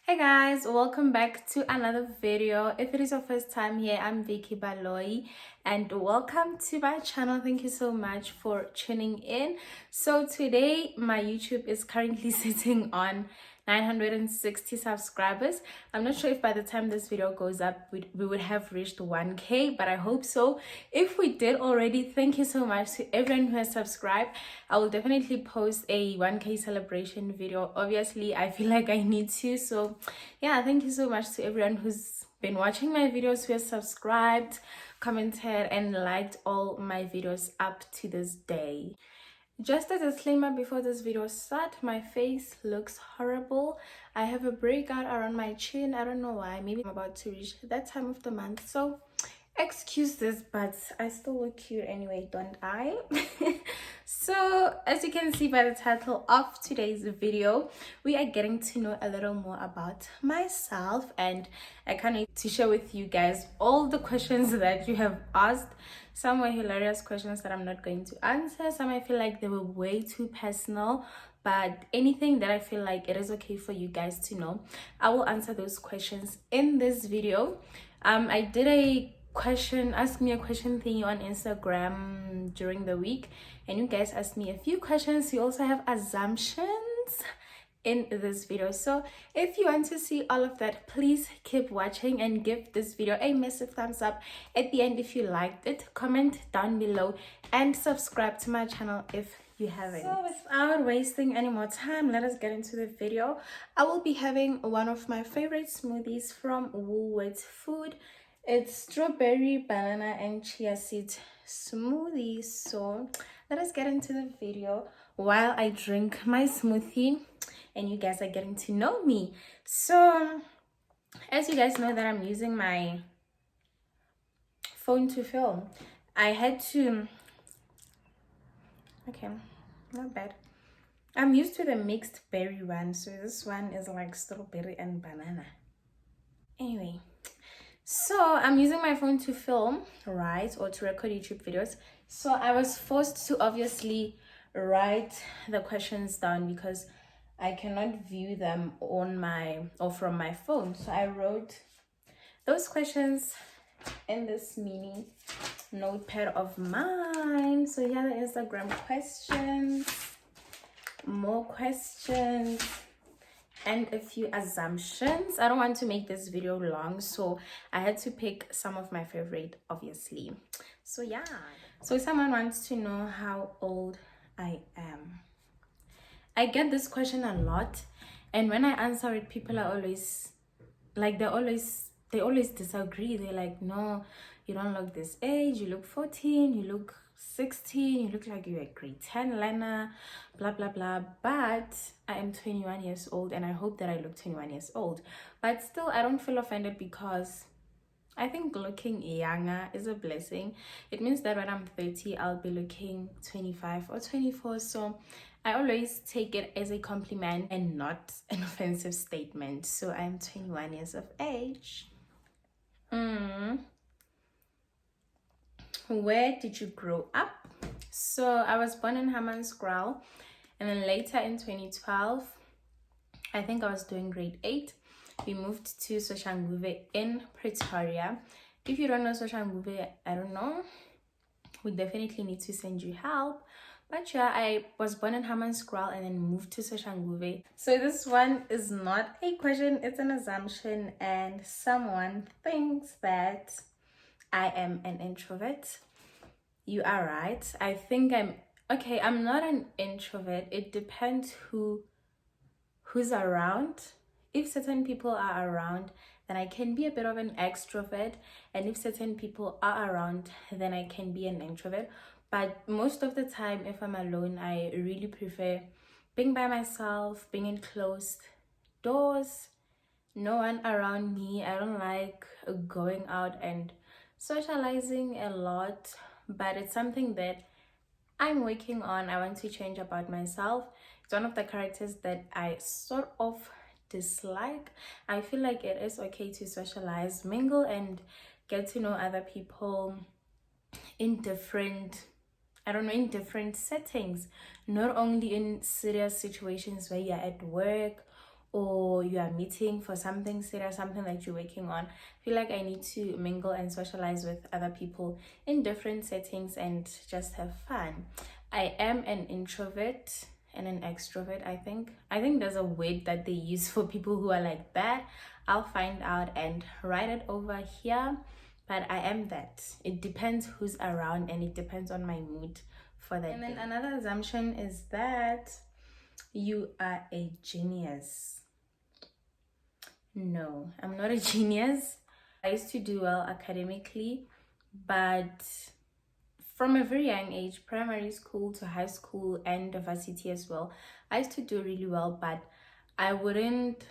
Hey guys, welcome back to another video. If it is your first time here, I'm Vicky Baloyi and welcome to my channel. Thank you so much for tuning in. So today my YouTube is currently sitting on 960 subscribers. I'm not sure if by the time this video goes up we would have reached 1k, but I hope so. If we did already, thank you so much to everyone who has subscribed. I will definitely post a 1k celebration video. Obviously I feel like I need to, so yeah, thank you so much to everyone who's been watching my videos, who has subscribed, commented and liked all my videos up to this day. Just a disclaimer before this video starts, my face looks horrible. I have a breakout around my chin. I don't know why. Maybe I'm about to reach that time of the month, so excuse this, but I still look cute anyway, don't I? So as you can see by the title of today's video, we are getting to know a little more about myself, and I can't wait to share with you guys all the questions that you have asked. Some were hilarious questions that I'm not going to answer. Some I feel like they were way too personal, but anything that I feel like it is okay for you guys to know, I will answer those questions in this video. I did a ask me a question thingy on Instagram during the week, and you guys asked me a few questions. You also have assumptions in this video, so if you want to see all of that, please keep watching and give this video a massive thumbs up at the end if you liked it. Comment down below and subscribe to my channel if you haven't. So without wasting any more time, let us get into the video. I will be having one of my favorite smoothies from Woolworths Food. It's strawberry, banana and chia seed smoothie. So let us get into the video while I drink my smoothie and you guys are getting to know me. So as you guys know that I'm using my phone to film, I had to, okay, not bad. I'm used to the mixed berry one, so this one is like strawberry and banana. Anyway, so I'm using my phone to film, right, or to record YouTube videos. So I was forced to obviously write the questions down because I cannot view them on my or from my phone. So I wrote those questions in this mini notepad of mine. So here are the Instagram questions, more questions, and a few assumptions. I don't want to make this video long, so I had to pick some of my favorite, obviously. So yeah, so someone wants to know how old I am. I get this question a lot, and when I answer it, people are always like, they always disagree. They're like, no, you don't look this age, you look 14, you look 16, you look like you're a grade 10 learner, blah blah blah. But I am 21 years old and I hope that I look 21 years old. But still, I don't feel offended because I think looking younger is a blessing. It means that when I'm 30, I'll be looking 25 or 24. So I always take it as a compliment and not an offensive statement. So I'm 21 years of age. Where did you grow up? So I was born in Hammanskraal, and then later in 2012, I think I was doing grade 8. We moved to Soshanguve in Pretoria. If you don't know Soshanguve, I don't know, we definitely need to send you help. But yeah, I was born in Hammanskraal and then moved to Soshanguve. So this one is not a question, it's an assumption, and someone thinks that I am an introvert. You are right. I think I'm not an introvert. It depends who's around. If certain people are around, then I can be a bit of an extrovert, and if certain people are around, then I can be an introvert. But most of the time, if I'm alone, I really prefer being by myself, being in closed doors, no one around me. I don't like going out and socializing a lot, but it's something that I'm working on. I want to change about myself. It's one of the characters that I sort of dislike. I feel like it is okay to socialize, mingle, and get to know other people in different, I don't know, in different settings, not only in serious situations where you're at work or you are meeting for something serious, something that you're working on, I feel like I need to mingle and socialize with other people in different settings and just have fun. I am an introvert and an extrovert. I think there's a word that they use for people who are like that. I'll find out and write it over here, but I am that. It depends who's around and it depends on my mood for that. And then another assumption is that you are a genius. No, I'm not a genius. I used to do well academically, but from a very young age, primary school to high school and varsity as well, I used to do really well, but I wouldn't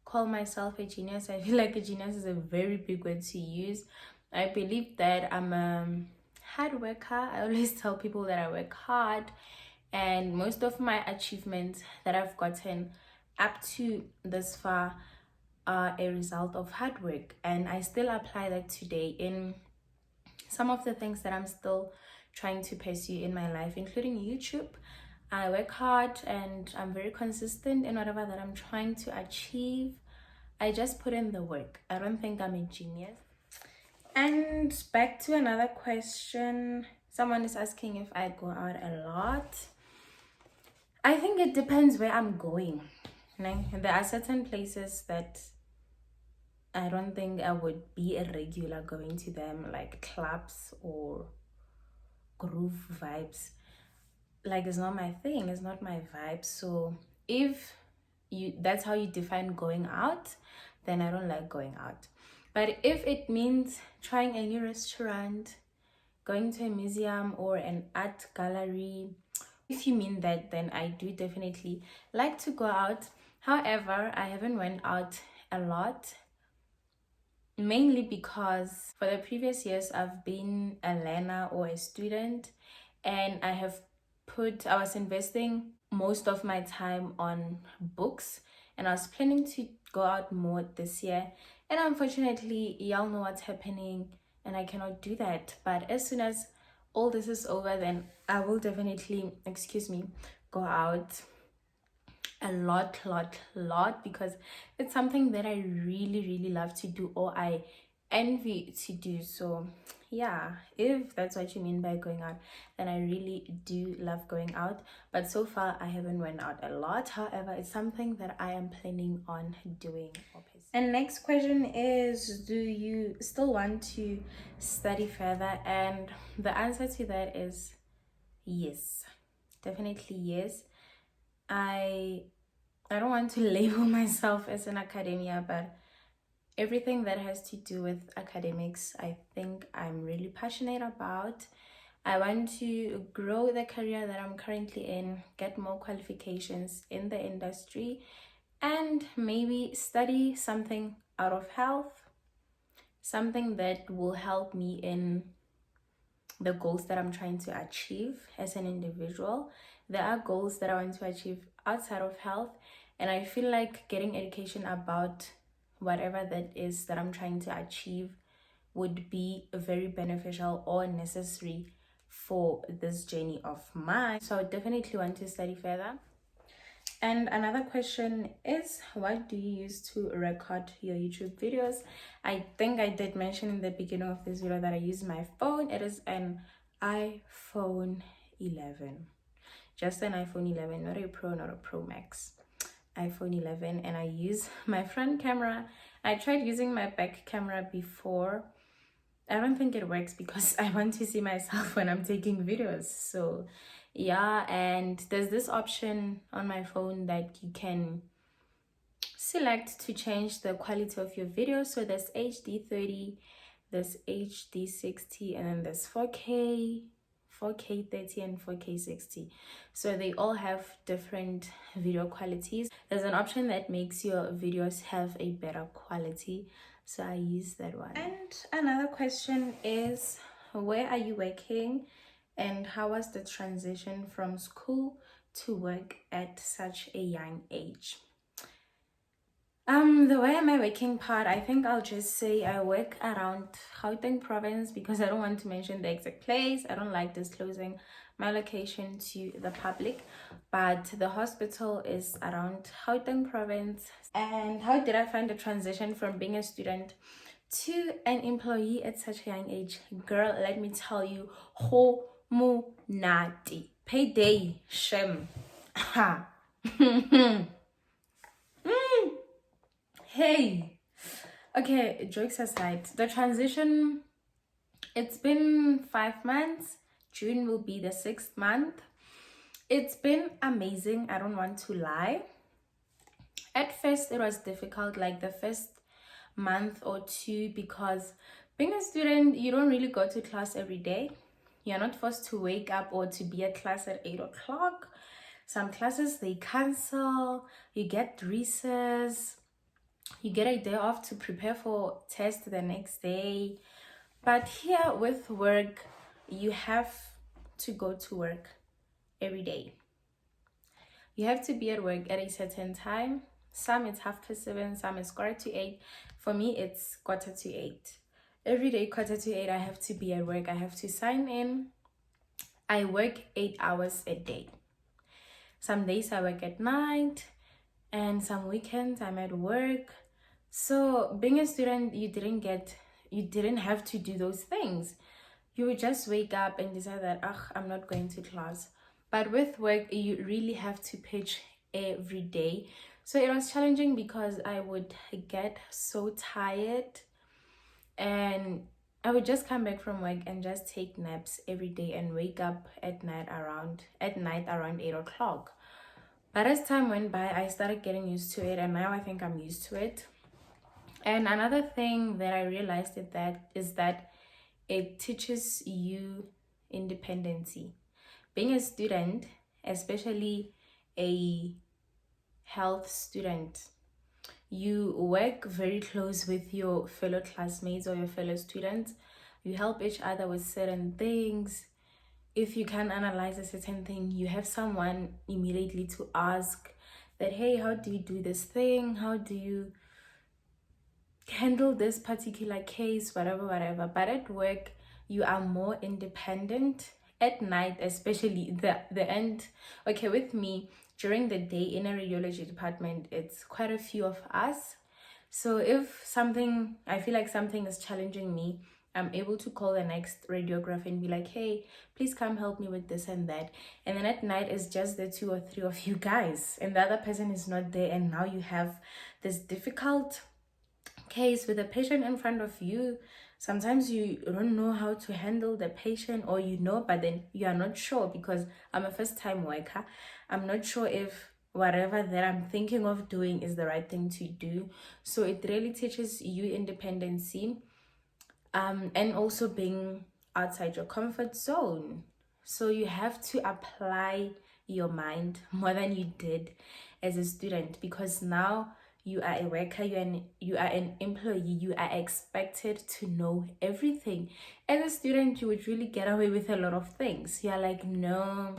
call myself a genius. I feel like a genius is a very big word to use. I believe that I'm a hard worker. I always tell people that I work hard, and most of my achievements that I've gotten up to this far are a result of hard work, and I still apply that today in some of the things that I'm still trying to pursue in my life, including YouTube. I work hard and I'm very consistent in whatever that I'm trying to achieve. I just put in the work. I don't think I'm a genius. And back to another question. Someone is asking if I go out a lot. I think it depends where I'm going. There are certain places that I don't think I would be a regular going to them, like clubs or groove vibes. Like, it's not my thing, it's not my vibe. So if that's how you define going out, then I don't like going out. But if it means trying a new restaurant, going to a museum or an art gallery, if you mean that, then I do definitely like to go out. However, I haven't went out a lot, mainly because for the previous years I've been a learner or a student, and I was investing most of my time on books, and I was planning to go out more this year, and unfortunately y'all know what's happening and I cannot do that. But as soon as all this is over, then I will definitely, go out a lot, because it's something that I really love to do, or I envy to do. So yeah, if that's what you mean by going out, then I really do love going out. But so far I haven't went out a lot. However, it's something that I am planning on doing. And next question is, do you still want to study further? And the answer to that is yes, definitely yes. I don't want to label myself as an academia, but everything that has to do with academics, I think I'm really passionate about. I want to grow the career that I'm currently in, get more qualifications in the industry, and maybe study something out of health, something that will help me in the goals that I'm trying to achieve as an individual. There are goals that I want to achieve outside of health, and I feel like getting education about whatever that is that I'm trying to achieve would be very beneficial or necessary for this journey of mine. So I definitely want to study further. And another question is, what do you use to record your YouTube videos? I think I did mention in the beginning of this video that I use my phone. It is an iPhone 11. Just an iPhone 11, not a Pro, not a Pro Max. iPhone 11, and I use my front camera. I tried using my back camera before. I don't think it works because I want to see myself when I'm taking videos. So yeah, and there's this option on my phone that you can select to change the quality of your video. So there's HD 30, there's HD 60, and then there's 4K 30, and 4K 60. So they all have different video qualities. There's an option that makes your videos have a better quality, so I use that one. And another question is, where are you working, and how was the transition from school to work at such a young age? The way my working part, I think I'll just say I work around Gauteng province because I don't want to mention the exact place. I don't like disclosing my location to the public, but the hospital is around Gauteng province. And how did I find the transition from being a student to an employee at such a young age? Girl, let me tell you, ho mu nati payday shem. Ha. Hey, okay, jokes aside, the transition, it's been 5 months. June will be the 6th month. It's been amazing, I don't want to lie. At first, it was difficult, like the first month or two, because being a student, you don't really go to class every day. You're not forced to wake up or to be at class at 8 o'clock. Some classes they cancel, you get recess, you get a day off to prepare for test the next day. But here with work, you have to go to work every day. You have to be at work at a certain time. Some it's 7:30, some it's 8:15. For me, it's 7:45. Every day, 7:45, I have to be at work. I have to sign in. I work 8 hours a day. Some days I work at night, and some weekends I'm at work. So being a student, you didn't have to do those things. You would just wake up and decide that, I'm not going to class. But with work, you really have to pitch every day. So it was challenging because I would get so tired, and I would just come back from work and just take naps every day and wake up at night around 8 o'clock. But as time went by, I started getting used to it, and now I think I'm used to it. And another thing that I realized is that it teaches you independency. Being a student, especially a health student, you work very close with your fellow classmates or your fellow students. You help each other with certain things. If you can analyze a certain thing, you have someone immediately to ask that, hey, how do you do this thing? How do you handle this particular case, whatever. But at work, you are more independent. At night, especially the end. Okay, with me, during the day in a radiology department, it's quite a few of us. So if I feel like something is challenging me, I'm able to call the next radiographer and be like, hey, please come help me with this and that. And then at night, it's just the 2 or 3 of you guys, and the other person is not there. And now you have this difficult case with a patient in front of you. Sometimes you don't know how to handle the patient, or but then you are not sure, because I'm a first-time worker. I'm not sure if whatever that I'm thinking of doing is the right thing to do. So it really teaches you independency, and also being outside your comfort zone. So you have to apply your mind more than you did as a student, because now you are a worker, you are an employee, you are expected to know everything. As a student, you would really get away with a lot of things. You're like, no,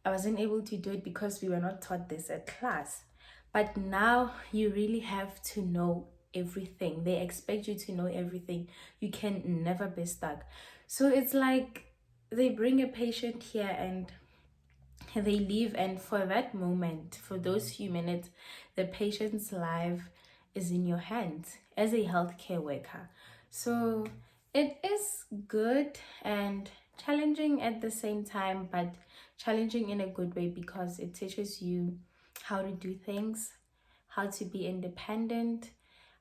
I wasn't able to do it because we were not taught this at class. But now you really have to know everything. They expect you to know everything. You can never be stuck. So it's like they bring a patient here and they leave, and for that moment, for those few minutes, the patient's life is in your hands as a healthcare worker. So it is good and challenging at the same time, but challenging in a good way, because it teaches you how to do things, how to be independent,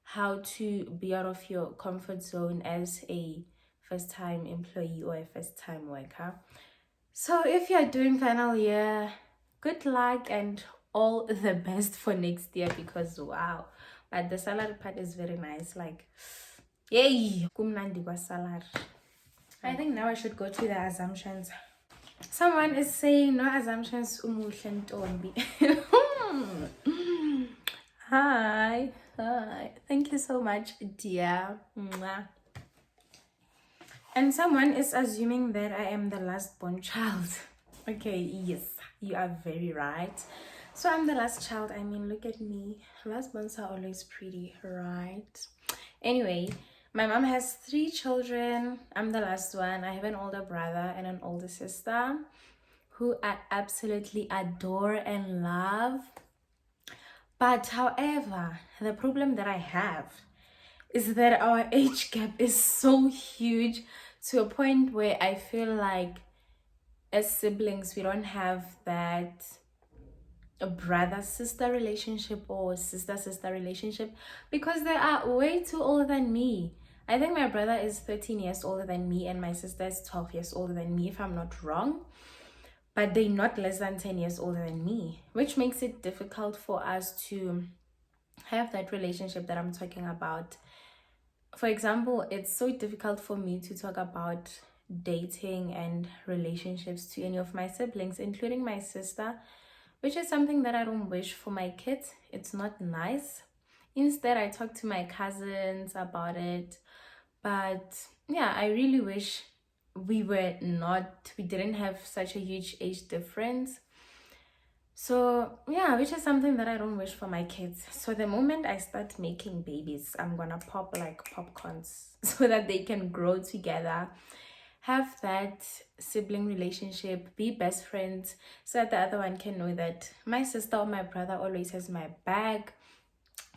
how to be out of your comfort zone as a first-time employee or a first-time worker. So if you're doing final year, good luck and all the best for next year, because wow. But the salary part is very nice. Like, yay! Kumnandi kwa salary. I think now I should go to the assumptions. Someone is saying no assumptions umuhle ntombi. Hi. Thank you so much, dear. Mwah. And someone is assuming that I am the last born child. Okay, yes, you are very right. So I'm the last child. I mean, look at me. Last ones are always pretty, right? Anyway, my mom has three children. I'm the last one. I have an older brother and an older sister who I absolutely adore and love. But however, the problem that I have is that our age gap is so huge to a point where I feel like as siblings we don't have that a brother sister relationship or sister sister relationship because they are way too older than me. I think my brother is 13 years older than me and my sister is 12 years older than me, if I'm not wrong. But they're not less than 10 years older than me, which makes it difficult for us to have that relationship that I'm talking about. For example, it's so difficult for me to talk about dating and relationships to any of my siblings, including my sister, which is something that I don't wish for my kids. It's not nice. Instead, I talk to my cousins about it. But yeah, I really wish we didn't have such a huge age difference. So yeah, which is something that I don't wish for my kids. So the moment I start making babies, I'm gonna pop like popcorns so that they can grow together, have that sibling relationship, be best friends, so that the other one can know that my sister or my brother always has my back,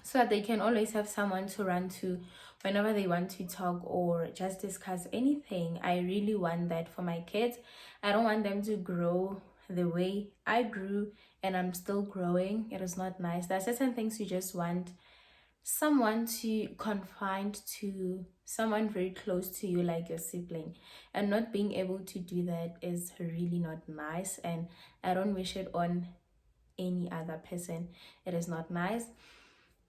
so that they can always have someone to run to whenever they want to talk or just discuss anything. I really want that for my kids. I don't want them to grow the way I grew and I'm still growing. It is not nice. There are certain things you just want someone to confide to, someone very close to you like your sibling, and not being able to do that is really not nice, and I don't wish it on any other person. It is not nice.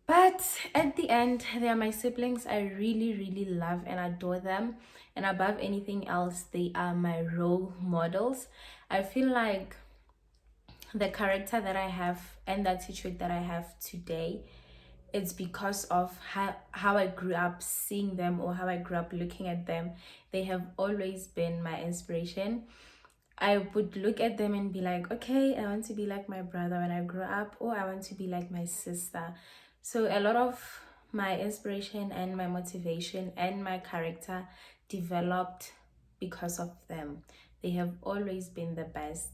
But at the end, they are my siblings. I really, really love and adore them. And above anything else, they are my role models. I feel like the character that I have and the attitude that I have today, it's because of how I grew up seeing them or how I grew up looking at them. They have always been my inspiration. I would look at them and be like, okay, I want to be like my brother when I grow up, or I want to be like my sister. So a lot of my inspiration and my motivation and my character developed because of them. They have always been the best.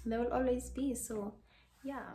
They will always be. So, yeah.